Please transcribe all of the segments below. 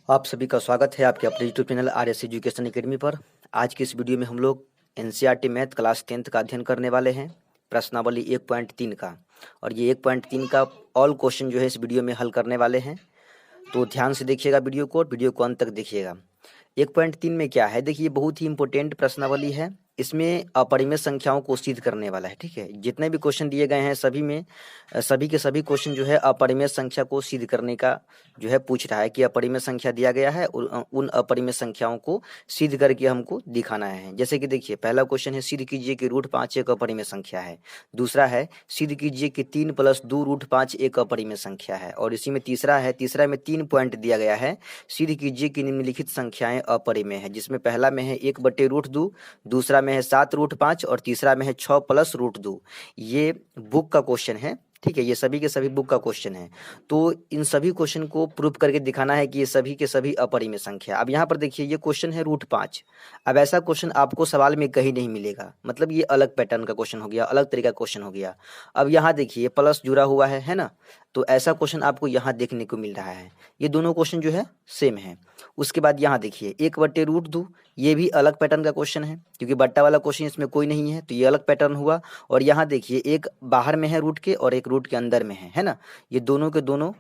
आप सभी का स्वागत है आपके अपने YouTube channel RS education academy पर। आज की इस वीडियो में हम लोग NCERT मैथ क्लास 10th का अध्ययन करने वाले हैं, प्रश्नावली 1.3 का। और ये 1.3 का ऑल क्वेश्चन जो है इस वीडियो में हल करने वाले हैं, तो ध्यान से देखिएगा वीडियो को अंत तक देखिएगा। 1.3 में क्या है, देखिए बहुत ही इंपॉर्टेंट प्रश्नावली है। इसमें अपरिमेय संख्याओं को सिद्ध करने वाला है। ठीक है, जितने भी क्वेश्चन दिए गए हैं सभी के सभी क्वेश्चन जो है अपरिमेय संख्या को सिद्ध करने का जो है पूछ रहा है कि अपरिमेय संख्या दिया गया है और उन अपरिमेय संख्याओं को सिद्ध करके हमको दिखाना है। जैसे कि देखिए, पहला क्वेश्चन है सिद्ध कीजिए कि √5 एक अपरिमेय संख्या है। दूसरा है सिद्ध कीजिए कि 3 + 2 √5 एक अपरिमेय संख्या है। और इसी में तीसरा में 3 पॉइंट दिया गया है, सिद्ध कीजिए कि निम्नलिखित संख्याएं अपरिमेय है। जिसमें पहला में है 1/√2, दूसरा में है 7 √5 और तीसरा में है 6 + √2। ये बुक का क्वेश्चन है। ठीक है, ये सभी के सभी बुक का क्वेश्चन है। तो इन सभी क्वेश्चन को प्रूव करके दिखाना है कि ये सभी के सभी अपरिमेय संख्या। अब यहाँ पर देखिए, ये क्वेश्चन है √5। अब ऐसा क्वेश्चन आपको सवाल में कहीं नहीं मिलेगा, मतलब ये अलग पैटर्न का क्वेश्चन हो गया, अलग तरीका क्वेश्चन हो गया। अब यहाँ देखिए प्लस जुड़ा हुआ है ना, तो ऐसा क्वेश्चन आपको यहाँ देखने को मिल रहा है। ये दोनों क्वेश्चन जो है सेम है। उसके बाद यहाँ देखिए 1/√2, ये भी अलग पैटर्न का क्वेश्चन है, क्योंकि बट्टा वाला क्वेश्चन इसमें कोई नहीं है, तो ये अलग पैटर्न हुआ। और यहाँ देखिए एक बाहर में है रूट के और एक रूट के अंदर में है ना, ये दोनों के दोनों।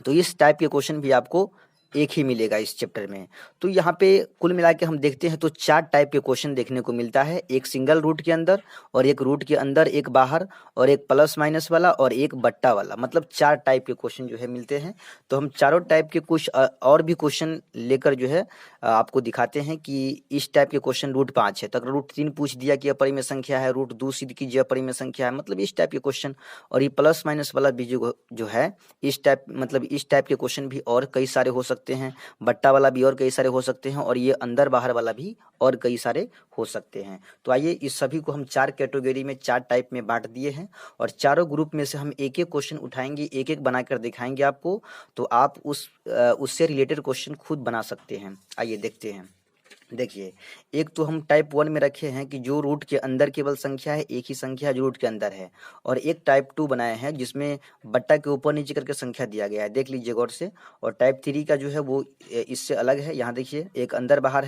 तो इस टाइप के क्वेश्चन भी आपको एक ही मिलेगा इस चैप्टर में। तो यहाँ पे कुल मिला के हम देखते हैं तो 4 टाइप के क्वेश्चन देखने को मिलता है, एक सिंगल रूट के अंदर और एक रूट के अंदर, एक बाहर और एक प्लस माइनस वाला और एक बट्टा वाला, मतलब 4 टाइप के क्वेश्चन जो है मिलते हैं। तो हम चारों टाइप के कुछ और भी क्वेश्चन लेकर जो है आपको दिखाते हैं कि इस टाइप के क्वेश्चन √5 है, तो अगर √3 पूछ दिया कि अपरिमेय संख्या है, √2 सिद्ध कीजिए अपरिमेय संख्या है, मतलब इस टाइप के क्वेश्चन। और ये प्लस माइनस वाला भी जो है इस टाइप के क्वेश्चन भी और कई सारे हो सकते हैं, बट्टा वाला भी और कई सारे हो सकते हैं, और ये अंदर बाहर वाला भी और कई सारे हो सकते हैं। तो आइए इस सभी को हम 4 कैटेगरी में 4 टाइप में बांट दिए हैं, और चारों ग्रुप में से हम एक एक क्वेश्चन उठाएंगे, एक एक बनाकर दिखाएंगे आपको, तो आप उससे रिलेटेड क्वेश्चन खुद बना सकते हैं। आइए देखते हैं। देखिए, एक तो हम टाइप 1 में रखे हैं कि जो रूट के अंदर केवल संख्या है, एक ही संख्या जो रूट के अंदर है। और एक टाइप 2 बनाए हैं जिसमें बट्टा के ऊपर नीचे करके संख्या दिया गया है, देख लीजिए गौर से। और टाइप 3 का जो है वो इससे अलग है, यहाँ देखिए एक अंदर बाहर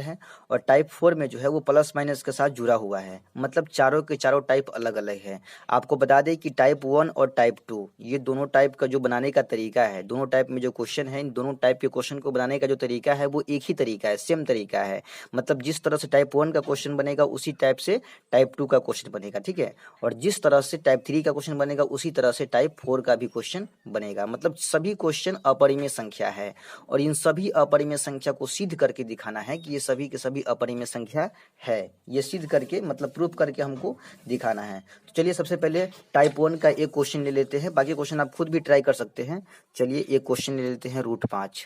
है। और टाइप 4 में जो है वो प्लस माइनस के साथ जुड़ा हुआ है, मतलब चारों के चारों टाइप अलग अलग है। आपको बता दें कि टाइप 1 और टाइप 2 ये दोनों टाइप का जो बनाने का तरीका है, दोनों टाइप में जो क्वेश्चन है, इन दोनों टाइप के क्वेश्चन को बनाने का जो तरीका है वो एक ही तरीका है, सेम तरीका है। मतलब जिस तरह से टाइप 1 का क्वेश्चन बनेगा उसी टाइप से टाइप 2 का क्वेश्चन बनेगा। ठीक है, और जिस तरह से टाइप 3 का क्वेश्चन बनेगा उसी तरह से टाइप 4 का भी क्वेश्चन बनेगा। मतलब सभी क्वेश्चन अपरिमेय संख्या है, और इन सभी अपरिमेय संख्या को सिद्ध करके दिखाना है कि ये सभी के सभी अपरिमेय संख्या है। ये सिद्ध करके मतलब प्रूफ करके हमको दिखाना है। तो चलिए सबसे पहले टाइप 1 का एक क्वेश्चन ले लेते हैं, बाकी क्वेश्चन आप खुद भी ट्राई कर सकते हैं। चलिए एक क्वेश्चन ले लेते हैं √5,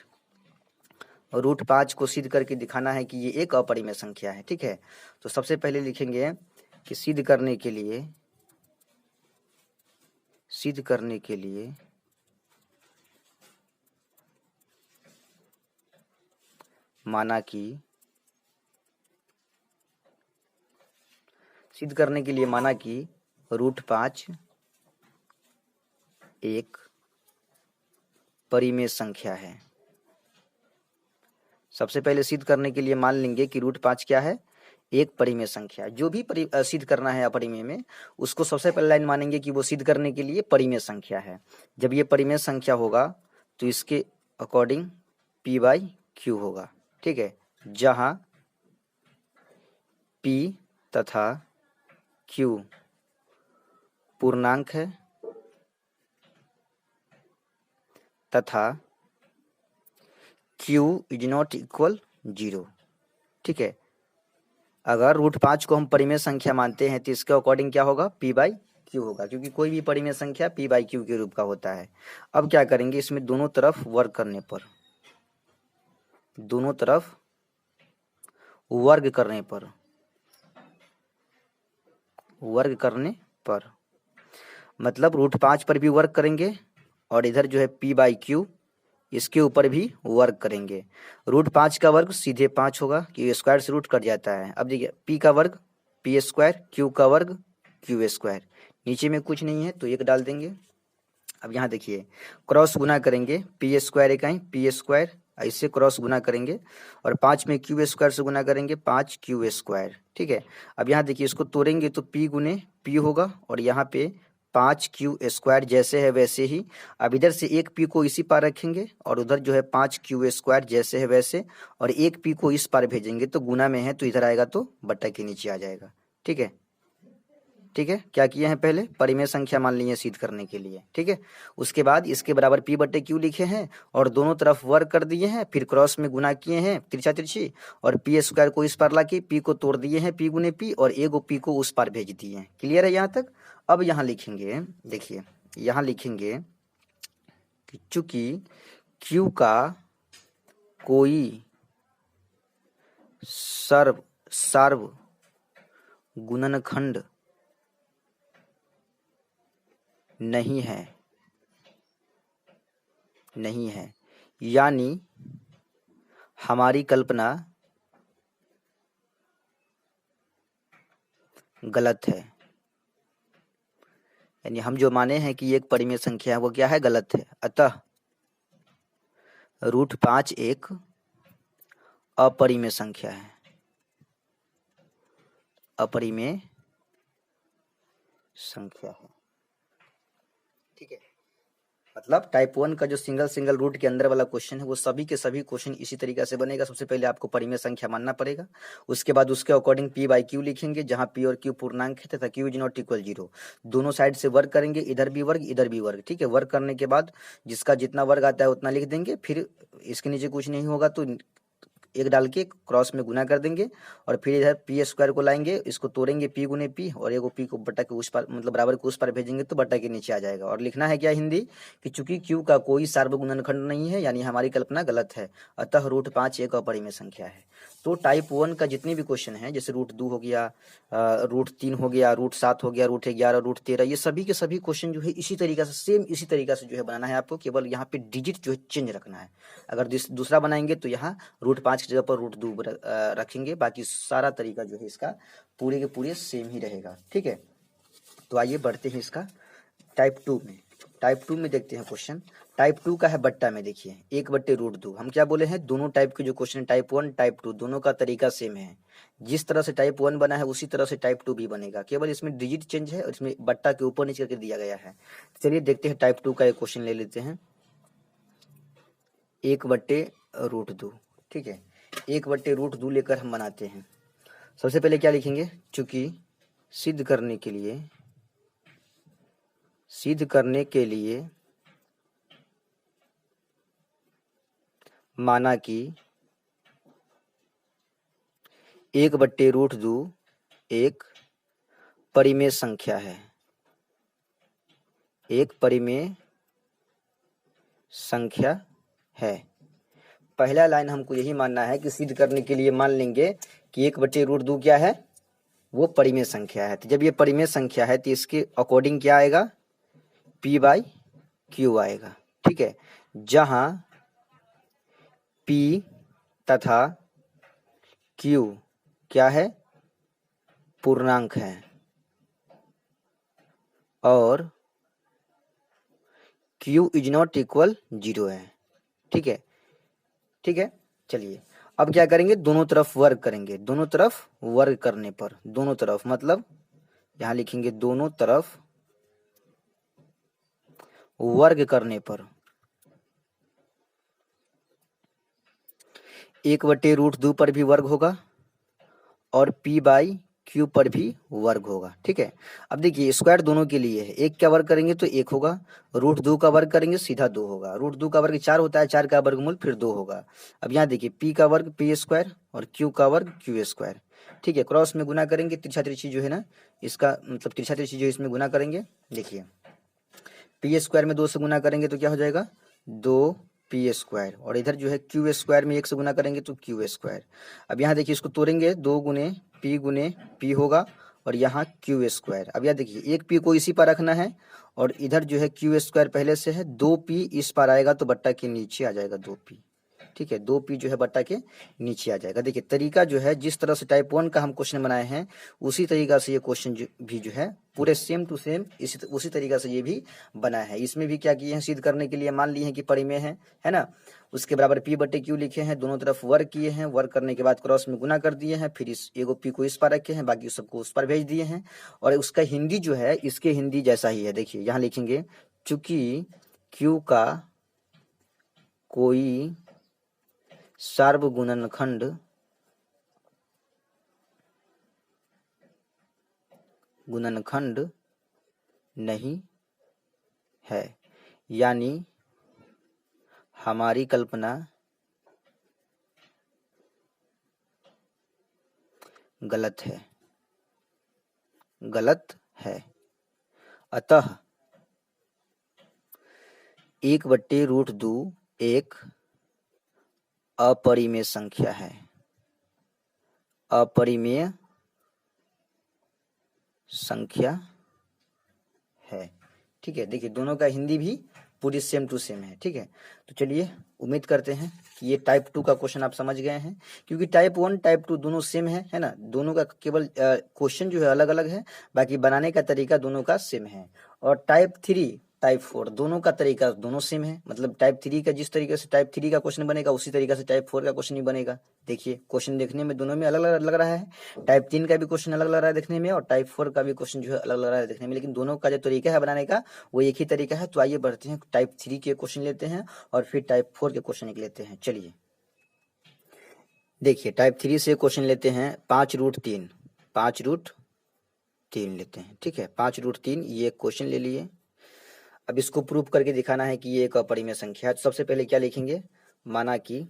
और √5 को सिद्ध करके दिखाना है कि ये एक अपरिमेय संख्या है। ठीक है, तो सबसे पहले लिखेंगे कि सिद्ध करने के लिए माना कि √5 एक परिमेय संख्या है। सबसे पहले सिद्ध करने के लिए मान लेंगे कि √5 क्या है, एक परिमेय संख्या। जो भी सिद्ध करना है अपरिमेय में, उसको सबसे पहले लाइन मानेंगे कि वो सिद्ध करने के लिए परिमेय संख्या है। जब ये परिमेय संख्या होगा तो इसके अकॉर्डिंग P/Q होगा। ठीक है, जहां P तथा Q पूर्णांक है तथा Q इज नॉट इक्वल 0। ठीक है, अगर √5 को हम परिमेय संख्या मानते हैं तो इसके अकॉर्डिंग क्या होगा, P/Q होगा, क्योंकि कोई भी परिमेय संख्या P/Q के रूप का होता है। अब क्या करेंगे, इसमें दोनों तरफ वर्ग करने पर मतलब √5 पर भी वर्ग करेंगे, और इधर जो है P/Q इसके ऊपर भी वर्ग करेंगे। √5 का वर्ग सीधे 5 होगा, कि स्क्वायर से रूट कट जाता है। अब देखिए P का वर्ग P², Q का वर्ग Q², नीचे में कुछ नहीं है तो 1 डाल देंगे। अब यहाँ देखिए क्रॉस गुना करेंगे, P² इकाई P², ऐसे क्रॉस गुना करेंगे और 5 में क्यू स्क्वायर से गुना करेंगे 5 क्यू स्क्वायर। ठीक है, अब यहाँ देखिए इसको तोड़ेंगे तो पी गुने पी होगा और यहाँ पे 5 क्यू स्क्वायर जैसे है वैसे ही। अब इधर से एक पी को इसी पार रखेंगे और उधर जो है 5 क्यू स्क्वायर जैसे है वैसे, और एक पी को इस पार भेजेंगे तो गुना में है तो इधर आएगा तो बट्टा के नीचे आ जाएगा। ठीक है, ठीक है, क्या किए हैं पहले परिमेय संख्या मान ली है सिद्ध करने के लिए। ठीक है, उसके बाद इसके बराबर पी बट्टे क्यू लिखे हैं और दोनों तरफ वर्ग कर दिए हैं, फिर क्रॉस में गुना किए हैं तिरछा तिरछी, और पी स्क्वायर को इस पार लाके पी को तोड़ दिए हैं पी गुने पी और एक पी को उस पार भेज दिए हैं। क्लियर है यहाँ तक। अब यहाँ लिखेंगे, देखिए यहाँ लिखेंगे कि चूंकि क्यू का कोई सार्व गुणनखंड नहीं है, यानी हमारी कल्पना गलत है। यानी हम जो माने हैं कि ये एक परिमेय संख्या है वो क्या है, गलत है। अतः √5 एक अपरिमेय संख्या है, अपरिमेय संख्या है। ठीक है, मतलब टाइप 1 का जो सिंगल रूट के अंदर वाला क्वेश्चन है वो सभी के सभी क्वेश्चन इसी तरीके से बनेगा। सबसे पहले आपको परिमेय संख्या मानना पड़ेगा, उसके बाद उसके अकॉर्डिंग पी बाई क्यू लिखेंगे, जहां पी और क्यू पूर्णांक है तथा क्यू इज नॉट इक्वल 0। दोनों साइड से वर्ग करेंगे, इधर भी वर्ग इधर भी वर्ग। ठीक है, वर्ग करने के बाद जिसका जितना वर्ग आता है उतना लिख देंगे, फिर इसके नीचे कुछ नहीं होगा तो एक डाल के क्रॉस में गुना कर देंगे और फिर इधर पी स्क्वायर को लाएंगे, इसको तोड़ेंगे पी गुने पी और एक पी को बट्टा के उस पार मतलब बराबर के उस पार भेजेंगे तो बट्टा के नीचे आ जाएगा। और लिखना है क्या हिंदी कि चूंकि क्यू का कोई सार्वगुणनखंड नहीं है यानी हमारी कल्पना गलत है, अतः √5 एक अपरिमेय संख्या है। तो टाइप 1 का जितने भी क्वेश्चन है जैसे √2 हो गया, √3 हो गया, √7 हो गया, √11, √13, ये सभी के सभी क्वेश्चन जो है इसी तरीका से सेम इसी तरीका से जो है बनाना है आपको, केवल यहाँ पे डिजिट जो है चेंज रखना है। अगर दूसरा बनाएंगे तो यहाँ √5 की जगह पर √2 रखेंगे, बाकी सारा तरीका जो है इसका पूरे के पूरे सेम ही रहेगा। ठीक है, तो आइए बढ़ते हैं इसका टाइप 2 में। टाइप 2 में देखते हैं क्वेश्चन। टाइप 2 का है बट्टा में, देखिए 1/√2। हम क्या बोले हैं, दोनों टाइप के जो क्वेश्चन टाइप 1 टाइप 2 दोनों का तरीका सेम है। जिस तरह से टाइप 1 बना है उसी तरह से टाइप 2 भी बनेगा, केवल इसमें डिजिट चेंज है और इसमें बट्टा के ऊपर नीचे करके दिया गया है। चलिए देखते हैं टाइप 2 का एक क्वेश्चन ले लेते हैं। 1/√2। ठीक है, 1/√2 लेकर हम बनाते हैं। सबसे पहले क्या लिखेंगे, चूंकि सिद्ध करने के लिए माना कि 1/√2 एक परिमेय संख्या है, एक परिमेय संख्या है। पहला लाइन हमको यही मानना है कि सिद्ध करने के लिए मान लेंगे कि 1/√2 क्या है, वो परिमेय संख्या है। तो जब ये परिमेय संख्या है तो इसके अकॉर्डिंग क्या आएगा, पी बाई क्यू आएगा। ठीक है, जहां पी तथा क्यू क्या है, पूर्णांक है और क्यू इज नॉट इक्वल 0 है। ठीक है, ठीक है, चलिए अब क्या करेंगे, दोनों तरफ वर्ग करेंगे। दोनों तरफ वर्ग करने पर, दोनों तरफ मतलब यहां लिखेंगे दोनों तरफ वर्ग करने पर 1/√2 पर भी वर्ग होगा और पी बाई क्यू पर भी वर्ग होगा। ठीक है, अब देखिए स्क्वायर दोनों के लिए है, एक का वर्ग करेंगे तो 1 होगा, √2 का वर्ग करेंगे सीधा 2 होगा, √2 का वर्ग 4 होता है, 4 का वर्गमूल फिर 2 होगा। अब यहाँ देखिए पी का वर्ग पी स्क्वायर और क्यू का वर्ग क्यू स्क्वायर। ठीक है, क्रॉस में गुना करेंगे, तिरछा तिरछी जो है ना इसका मतलब तिरछा तिरछी जो इसमें गुना करेंगे, देखिए पी स्क्वायर में 2 से गुना करेंगे तो क्या हो जाएगा 2 पी स्क्वायर, और इधर जो है क्यू स्क्वायर में 1 से गुना करेंगे तो क्यू स्क्वायर। अब यहाँ देखिए इसको तोड़ेंगे, 2 गुने पी होगा और यहाँ क्यू स्क्वायर। अब यहाँ देखिए एक पी को इसी पर रखना है और इधर जो है क्यू स्क्वायर पहले से है, 2 पी इस पर आएगा तो बट्टा के नीचे आ जाएगा 2 पी। ठीक है, 2p जो है बट्टा के नीचे आ जाएगा। देखिए तरीका जो है, जिस तरह से टाइप 1 का हम क्वेश्चन बनाए हैं उसी तरीका से ये क्वेश्चन भी जो है पूरे सेम टू सेम उसी तरीका से ये भी बना है। इसमें भी क्या किए हैं, सिद्ध करने के लिए मान लिए हैं कि परिमेय है ना, उसके बराबर p बटे q लिखे हैं, दोनों तरफ वर्ग किए हैं, वर्ग करने के बाद क्रॉस में गुना कर दिए हैं, फिर इस एगो p को इस पर रखे हैं, बाकी सबको उस पर भेज दिए हैं। और उसका हिंदी जो है इसके हिंदी जैसा ही है। देखिए यहाँ लिखेंगे, चूंकि q का कोई सार्वगुणनखंड नहीं है, यानी हमारी कल्पना गलत है। अतः 1/√2 एक अपरिमेय संख्या है। अपरिमेय संख्या है, ठीक है। देखिए दोनों का हिंदी भी पूरी सेम टू सेम है, ठीक है। तो चलिए उम्मीद करते हैं कि ये टाइप 2 का क्वेश्चन आप समझ गए हैं, क्योंकि टाइप 1 टाइप 2 दोनों सेम है ना, दोनों का केवल क्वेश्चन जो है अलग अलग है, बाकी बनाने का तरीका दोनों का सेम है। और टाइप 3 टाइप 4 दोनों का तरीका दोनों सेम है, मतलब टाइप 3 का जिस तरीके से टाइप 3 का क्वेश्चन बनेगा उसी तरीके से टाइप 4 का क्वेश्चन ही बनेगा। देखिए क्वेश्चन देखने में दोनों में अलग अलग लग रहा है, टाइप 3 का भी क्वेश्चन अलग लग रहा है देखने में, और टाइप 4 का भी क्वेश्चन जो है अलग लग रहा है देखने में, लेकिन दोनों का जो तरीका है बनाने का वो एक ही तरीका है। तो आइए बढ़ते हैं, टाइप 3 के क्वेश्चन लेते हैं और फिर टाइप 4 के क्वेश्चन लेते हैं। चलिए देखिए टाइप 3 से क्वेश्चन लेते हैं, 5√3 लेते हैं, ठीक है। 5√3 ये क्वेश्चन ले लिए। अब इसको प्रूफ करके दिखाना है कि ये एक अपरिमेय संख्या है। तो सबसे पहले क्या लिखेंगे, माना कि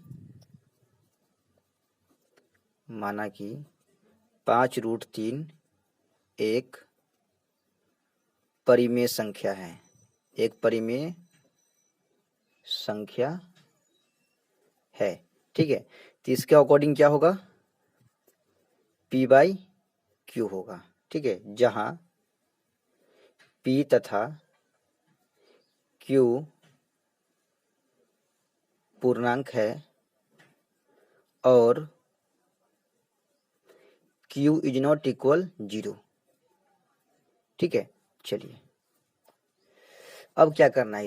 5√3 एक परिमेय संख्या है, एक परिमेय संख्या है, ठीक है। तो इसके अकॉर्डिंग क्या होगा, p/q होगा, ठीक है, जहां p तथा q पूर्णांक है और q इज नॉट इक्वल 0, ठीक है। चलिए अब क्या करना है,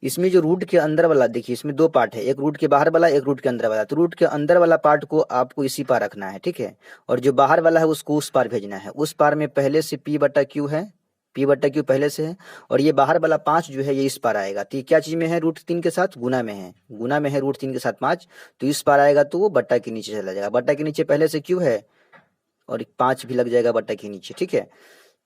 इसमें जो रूट के अंदर वाला, देखिए इसमें दो पार्ट है, एक रूट के बाहर वाला, एक रूट के अंदर वाला। तो रूट के अंदर वाला पार्ट को आपको इसी पार रखना है, ठीक है, और जो बाहर वाला है उसको उस पार भेजना है। उस पार में पहले से p/q है, p/q पहले से है, और ये बाहर वाला 5 जो है ये इस पार आएगा। तो ये क्या चीज में है, √3 के साथ गुना में है, √3 के साथ 5, तो इस पार आएगा तो वो बट्टा के नीचे चला जाएगा। बट्टा के नीचे पहले से q है और 5 भी लग जाएगा बट्टा के नीचे, ठीक है।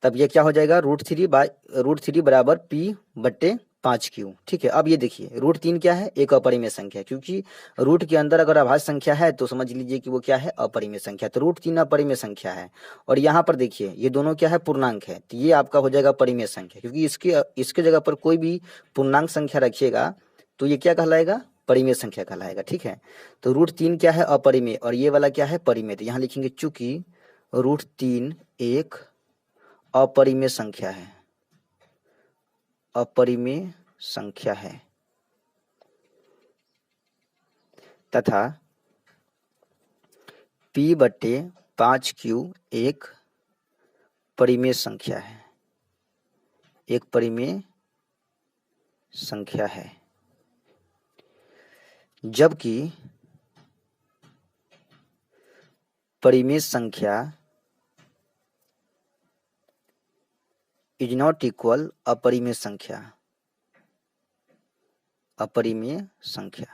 तब ये क्या हो जाएगा, √3 बराबर p/5q, ठीक है। अब ये देखिए √3 क्या है, एक अपरिमेय संख्या है, क्योंकि रूट के अंदर अगर अभाज्य संख्या है तो समझ लीजिए कि वो क्या है, अपरिमेय संख्या। तो √3 अपरिमेय संख्या है, और यहाँ पर देखिए ये दोनों क्या है, पूर्णांक है, तो ये आपका हो जाएगा परिमेय संख्या, क्योंकि इसके जगह पर कोई भी पूर्णांक संख्या रखिएगा तो ये क्या कहलाएगा, परिमेय संख्या कहलाएगा, ठीक है। तो √3 क्या है, अपरिमेय, और ये वाला क्या है, परिमेय। तो यहाँ लिखेंगे चूंकि √3 एक अपरिमेय संख्या है, अपरिमेय संख्या है, तथा p/5q एक परिमेय संख्या है, एक परिमेय संख्या है, जबकि परिमेय संख्या इज नॉट इक्वल अपरिमेय संख्या, अपरिमेय संख्या।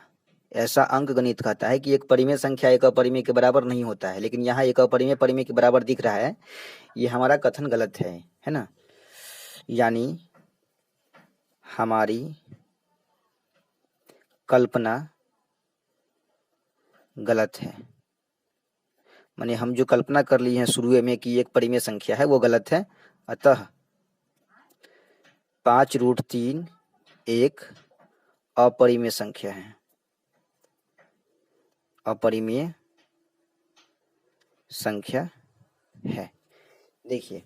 ऐसा अंक गणित कहता है कि एक परिमेय संख्या एक अपरिमेय के बराबर नहीं होता है, लेकिन यहाँ एक अपरिमेय परिमेय के बराबर दिख रहा है, ये हमारा कथन गलत है ना, यानी हमारी कल्पना गलत है। माने हम जो कल्पना कर ली है शुरू में कि एक परिमेय संख्या है वो गलत है। अतः 5√3 एक अपरिमेय संख्या है, अपरिमेय संख्या है। देखिए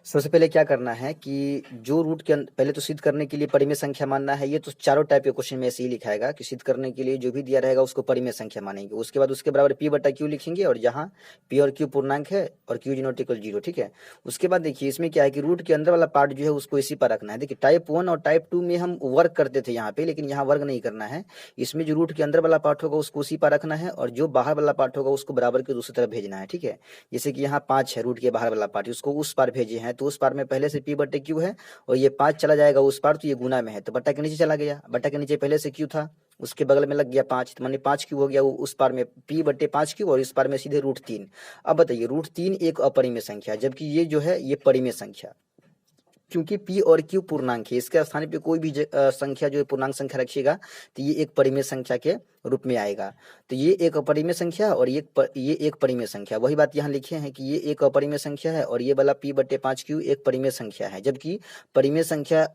सबसे पहले क्या करना है कि जो रूट के पहले तो सिद्ध करने के लिए परिमेय संख्या मानना है। ये तो चारों टाइप के क्वेश्चन में ऐसे ही लिखाएगा कि सिद्ध करने के लिए जो भी दिया रहेगा उसको परिमेय संख्या मानेंगे। उसके बाद उसके बराबर p बटा q लिखेंगे, और जहाँ p और q पूर्णांक है और q नॉट इक्वल 0, ठीक है। उसके बाद देखिए इसमें क्या है कि रूट के अंदर वाला पार्ट जो है उसको इसी पर रखना है। देखिए टाइप 1 और टाइप 2 में हम वर्क करते थे यहाँ पे, लेकिन यहाँ वर्क नहीं करना है। इसमें जो रूट के अंदर वाला पार्ट होगा उसको उसी पर रखना है, और जो बाहर वाला पार्ट होगा उसको बराबर के दूसरी तरफ भेजना है, ठीक है। जैसे कि यहाँ 5 है रूट के बाहर वाला पार्ट, उसको उस पार भेजे हैं, तो उस पार में पहले से p बटे q है, और ये 5 चला जाएगा उस पार, तो ये गुना में है, तो बट्टा के नीचे चला गया। बट्टा के नीचे पहले से q था, उसके बगल में लग गया 5, तो माने 5q हो गया। उस पार में p बटे 5q, और इस पार में सीधे √3। अब बताइए √3 एक अपरिमेय संख्या है, जबकि ये जो है ये परिमेय संख्या, क्योंकि p और q पूर्णांक है। इसके स्थान पे कोई भी संख्या जो है पूर्णांक संख्या रखिएगा तो ये एक परिमेय संख्या के रूप में आएगा। तो ये एक अपरिमेय संख्या और ये एक परिमेय संख्या, वही बात यहाँ लिखे हैं कि ये एक अपरिमेय संख्या है और ये वाला p बटे 5q एक परिमेय संख्या है, जबकि परिमेय संख्या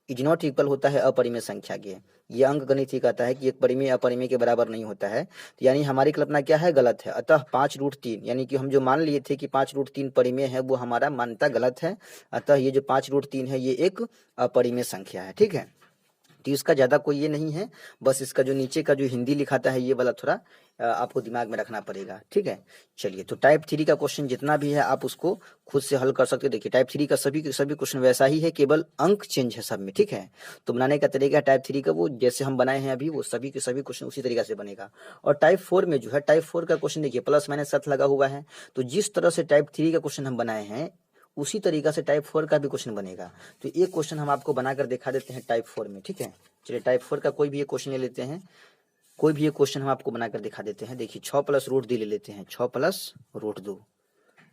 इज नॉट इक्वल होता है अपरिमेय संख्या के। ये अंक गणित ही कहता है कि एक परिमेय अपरिमेय के बराबर नहीं होता है। तो यानी हमारी कल्पना क्या है, गलत है। अतः 5√3 यानी कि हम जो मान लिए थे कि 5√3 परिमेय है, वो हमारा मान्यता गलत है। अतः ये जो 5√3 है ये एक अपरिमेय संख्या है, ठीक है। तो इसका ज़्यादा कोई ये नहीं है, बस इसका जो नीचे का जो हिंदी लिखाता है ये वाला थोड़ा आपको दिमाग में रखना पड़ेगा, ठीक है। चलिए, तो टाइप 3 का क्वेश्चन जितना भी है आप उसको खुद से हल कर सकते हैं। देखिए टाइप 3 का सभी क्वेश्चन वैसा ही है, केवल अंक चेंज है सब में, ठीक है। तो बनाने का तरीका टाइप 3 का वो जैसे हम बनाए हैं अभी, वो सभी के सभी क्वेश्चन उसी तरीका से बनेगा। और टाइप 4 में जो है, टाइप 4 का क्वेश्चन देखिए प्लस माइनस साथ लगा हुआ है। तो जिस तरह से टाइप 3 का क्वेश्चन हम बनाए हैं उसी तरीका से टाइप 4 का भी क्वेश्चन बनेगा। तो एक क्वेश्चन हम आपको बनाकर दिखा देते हैं टाइप 4 में, ठीक है। चलिए टाइप 4 का कोई भी एक क्वेश्चन ले लेते हैं, कोई भी एक क्वेश्चन हम आपको बनाकर दिखा देते हैं। देखिए 6 + √2 ले लेते हैं, 6 + √2,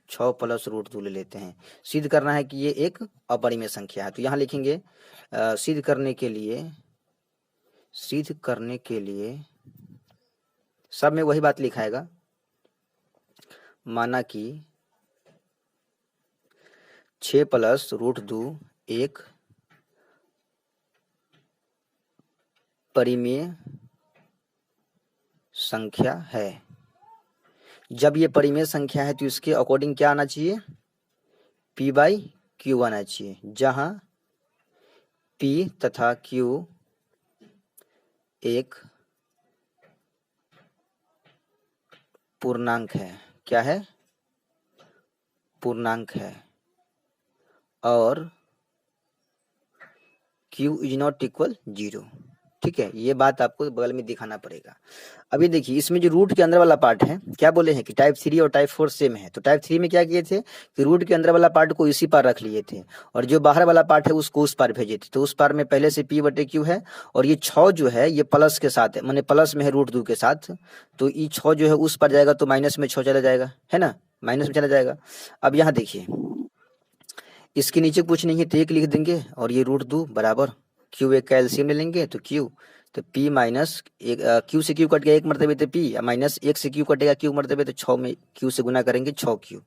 6 + √2 ले लेते हैं। सिद्ध करना है कि ये एक अपरिमेय संख्या है। तो यहाँ लिखेंगे सिद्ध करने के लिए सब में वही बात लिखाएगा, माना कि 6 + √2 एक परिमेय संख्या है। जब ये परिमेय संख्या है तो इसके अकॉर्डिंग क्या आना चाहिए, p/q आना चाहिए, जहां p तथा q एक पूर्णांक है। क्या है, पूर्णांक है, और q इज नॉट इक्वल 0, ठीक है। ये बात आपको बगल में दिखाना पड़ेगा। अभी देखिए इसमें जो रूट के अंदर वाला पार्ट है, क्या बोले हैं कि टाइप 3 और टाइप 4 सेम है। तो टाइप 3 में क्या किए थे कि रूट के अंदर वाला पार्ट को इसी पार रख लिए थे, और जो बाहर वाला पार्ट है उसको उस पार भेजे थे। तो उस पार में पहले से p बटे q है, और ये 6 जो है ये प्लस के साथ है, माने प्लस में है √2 के साथ। तो ये 6 जो है उस पर जाएगा तो माइनस में 6 चला जाएगा, है ना, माइनस में चला जाएगा। अब यहाँ देखिए इसके नीचे कुछ नहीं है तो 1 लिख देंगे, और ये √2 बराबर q एक कैल्शियम ले लेंगे तो q, तो p माइनस एक, q से q कट गया 1 मरतबे तो p, माइनस 1 से q कटेगा q मरतबे तो 6 में q से गुना करेंगे 6q,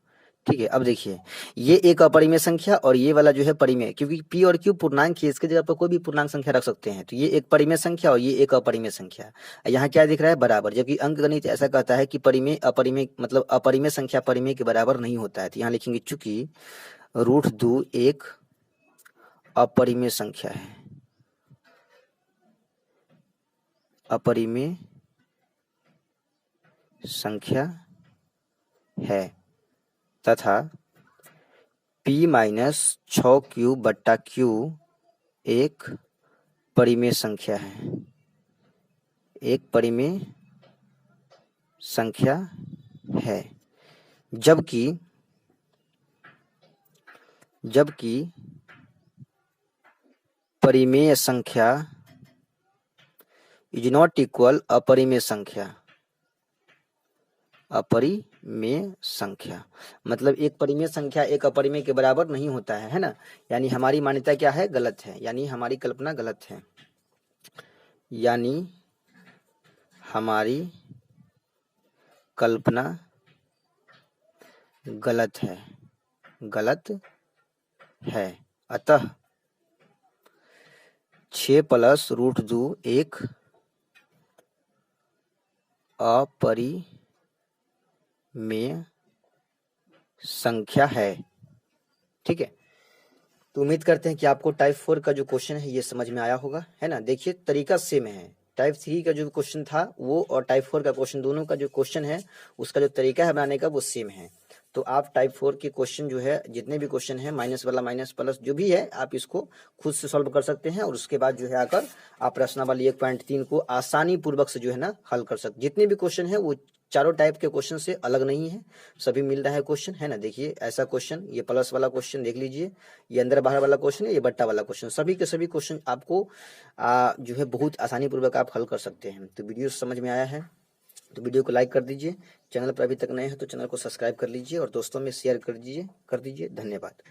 ठीक है। अब देखिए ये एक अपरिमेय संख्या और ये वाला जो है परिमेय, क्योंकि p और q पूर्णांक है, इसके जगह पर कोई भी पूर्णांक संख्या रख सकते हैं। तो ये एक परिमेय संख्या और ये एक अपरिमेय संख्या। यहाँ क्या दिख रहा है, बराबर, जबकि अंक गणित ऐसा कहता है कि परिमेय अपरिमेय मतलब अपरिमेय संख्या परिमेय के बराबर नहीं होता है। तो यहाँ लिखेंगे चूंकि √2 एक अपरिमेय संख्या है, अपरिमेय संख्या है, तथा p - 6q बट्टा q एक परिमेय संख्या है, एक परिमेय संख्या है, जबकि परिमेय संख्या इज नॉट इक्वल अपरिमेय संख्या। अपरिमेय संख्या मतलब एक परिमेय संख्या एक अपरिमेय के बराबर नहीं होता है ना। यानी हमारी मान्यता क्या है, गलत है, यानी हमारी कल्पना गलत है, यानी हमारी कल्पना गलत है। अतः 6 + √2 एक अपरिमेय संख्या है, ठीक है। तो उम्मीद करते हैं कि आपको टाइप 4 का जो क्वेश्चन है ये समझ में आया होगा, है ना। देखिए तरीका सेम है, टाइप 3 का जो क्वेश्चन था वो और टाइप 4 का क्वेश्चन, दोनों का जो क्वेश्चन है उसका जो तरीका है बनाने का वो सेम है। तो आप टाइप 4 के क्वेश्चन जो है, जितने भी क्वेश्चन है, माइनस वाला, माइनस प्लस जो भी है, आप इसको खुद से सॉल्व कर सकते हैं और उसके बाद जो है आकर आप प्रश्नावली 1.3 को आसानी पूर्वक से जो है ना हल कर सकते। जितने भी क्वेश्चन है वो चारों टाइप के क्वेश्चन से अलग नहीं है, सभी मिल रहा है क्वेश्चन, है ना। देखिए ऐसा क्वेश्चन, ये प्लस वाला क्वेश्चन देख लीजिए, ये अंदर बाहर वाला क्वेश्चन है, ये बट्टा वाला क्वेश्चन, सभी के सभी क्वेश्चन आपको जो है बहुत आसानी पूर्वक आप हल कर सकते हैं। तो वीडियो समझ में आया है तो वीडियो को लाइक कर दीजिए, चैनल पर अभी तक नए हैं तो चैनल को सब्सक्राइब कर लीजिए और दोस्तों में शेयर कर दीजिए। धन्यवाद।